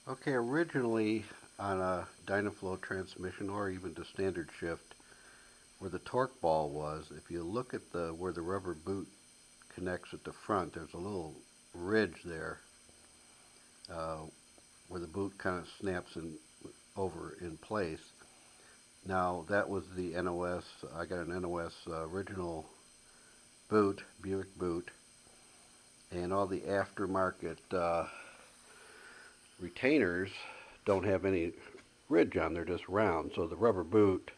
Okay, originally on a Dynaflow transmission or even the standard shift, where the torque ball was, if you look at the where the rubber boot connects at the front, there's a little ridge there uh, where the boot kind of snaps over in place. Now that was the NOS. I got an NOS original boot, Buick boot, and all the aftermarket retainers don't have any ridge on. They're just round. So the rubber boot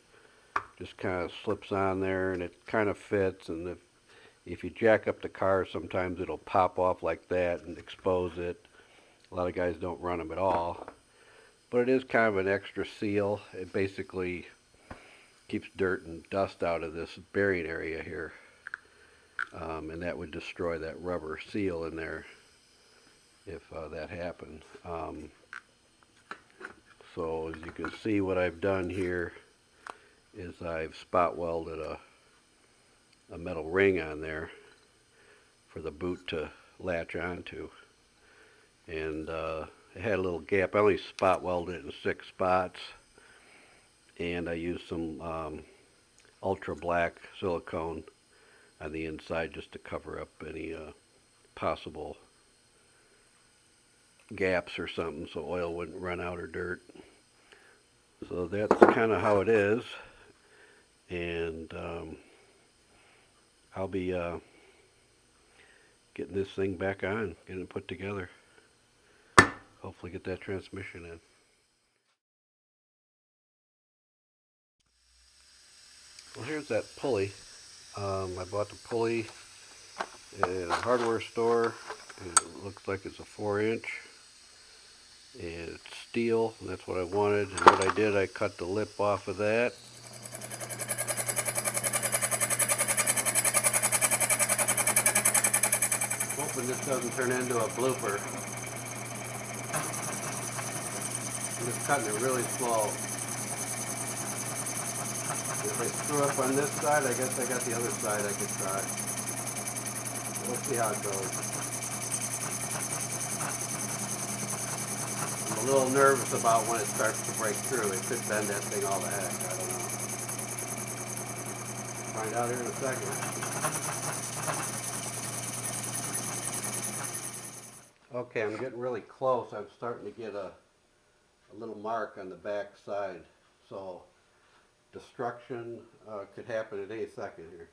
just kind of slips on there and it kind of fits. And if you jack up the car, sometimes it'll pop off like that and expose it. A lot of guys don't run them at all. But it is kind of an extra seal. It basically keeps dirt and dust out of this bearing area here. And that would destroy that rubber seal in there if that happened. So as you can see, what I've done here is I've spot welded a metal ring on there for the boot to latch onto. And it had a little gap. I only spot welded it in 6 spots. And I used some ultra black silicone on the inside just to cover up any possible gaps or something so oil wouldn't run out or dirt. So that's kind of how it is. And I'll be getting this thing back on, getting it put together. Hopefully get that transmission in. Well, here's that pulley. I bought the pulley at a hardware store. It looks like it's a 4-inch. And it's steel, and that's what I wanted. And what I did, I cut the lip off of that. Hoping this doesn't turn into a blooper. I'm just cutting it really slow. If I screw up on this side, I guess I got the other side I could try. We'll see how it goes. I'm a little nervous about when it starts to break through. It could bend that thing all the heck. I don't know. Find out here in a second. Okay, I'm getting really close. I'm starting to get a little mark on the back side. So destruction could happen at any second here.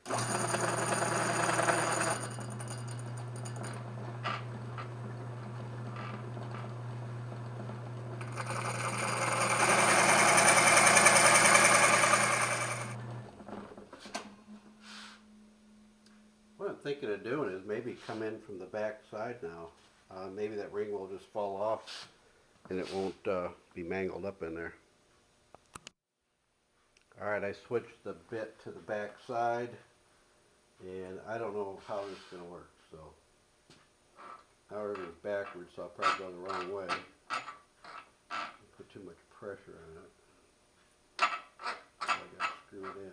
What I'm thinking of doing is maybe come in from the back side now. Maybe that ring will just fall off and it won't be mangled up in there. Alright, I switched the bit to the back side and I don't know how this is going to work. So, however, it's backwards, so I'll probably go the wrong way. Put too much pressure on it. So I got to screw it in.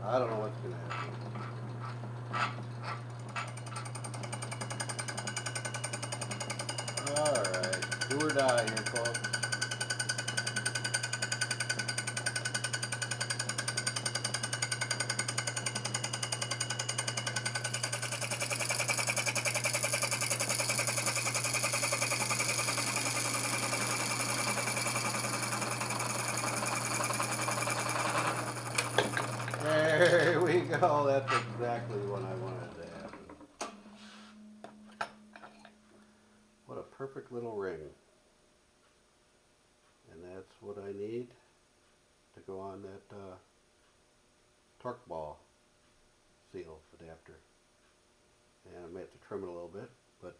I don't know what's going to happen. Alright, do or die here, folks. There we go, that's exactly what I wanted to happen. What a perfect little ring. And that's what I need to go on that torque ball seal adapter. And I may have to trim it a little bit, but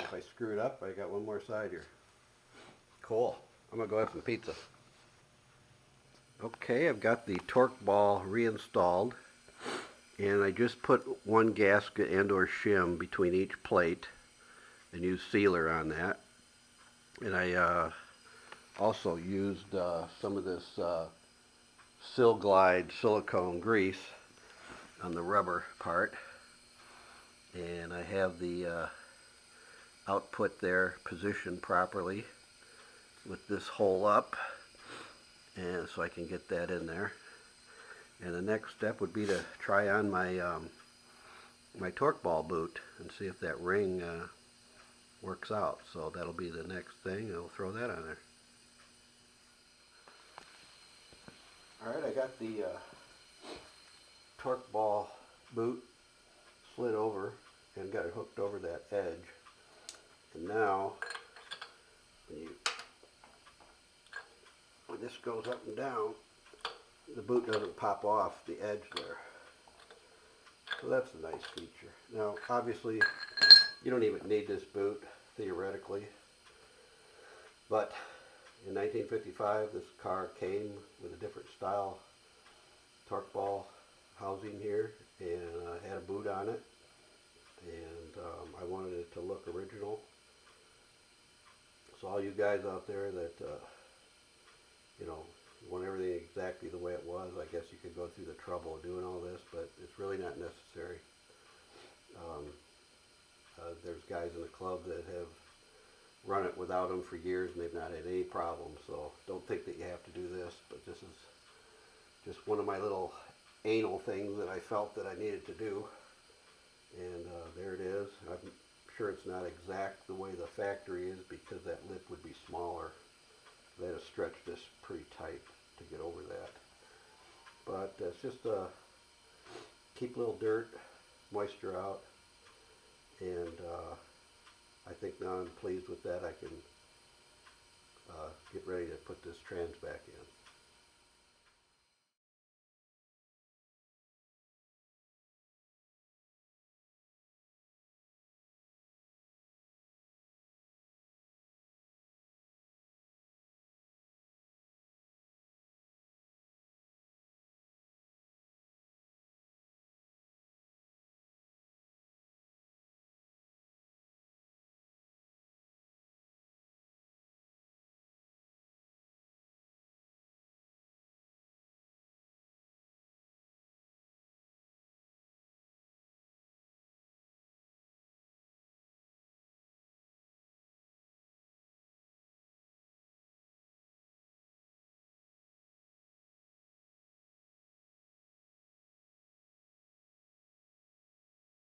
if I screw it up, I got one more side here. Cool. I'm going to go have some pizza. Okay, I've got the torque ball reinstalled, and I just put one gasket and or shim between each plate and used sealer on that. And I also used some of this Sil-Glide silicone grease on the rubber part. And I have the output there positioned properly with this hole up, and so I can get that in there. And the next step would be to try on my my torque ball boot and see if that ring works out. So that'll be the next thing. I'll throw that on there. Alright, I got the torque ball boot slid over and got it hooked over that edge. And now when this goes up and down, the boot doesn't pop off the edge there. So that's a nice feature. Now obviously you don't even need this boot theoretically, but in 1955 this car came with a different style torque ball housing here, and had a boot on it, and I wanted it to look original. So all you guys out there that you know, want everything exactly the way it was, I guess you could go through the trouble of doing all this, but it's really not necessary. There's guys in the club that have run it without them for years and they've not had any problems, so don't think that you have to do this, but this is just one of my little anal things that I felt that I needed to do, and there it is. I'm sure it's not exact the way the factory is because that lip would be smaller. They had to stretch this pretty tight to get over that, but it's just keep a little dirt, moisture out, and I think now I'm pleased with that. I can get ready to put this trans back in.